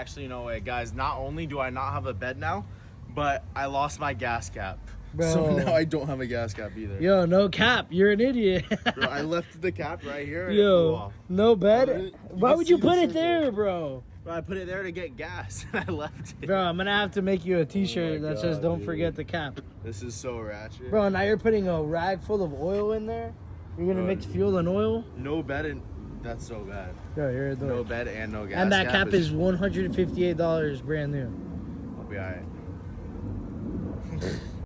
actually, no way, guys. Not only do I not have a bed now, but I lost my gas cap. Bro. So now I don't have a gas cap either. Yo, no cap. You're an idiot. Bro, I left the cap right here. And it flew Yo, off. no bed. You Why can would you see the put it circle. there, bro? Bro, I put it there to get gas, and I left it. Bro, I'm gonna have to make you a T-shirt my that says God, "Don't dude. forget the cap." This is so ratchet. Bro, now you're putting a rag full of oil in there. You're gonna Bro, mix fuel and oil. No bed and that's so bad. Bro, you're a No dork. bed and no gas. And that cap cap is $158 brand new. I'll be alright.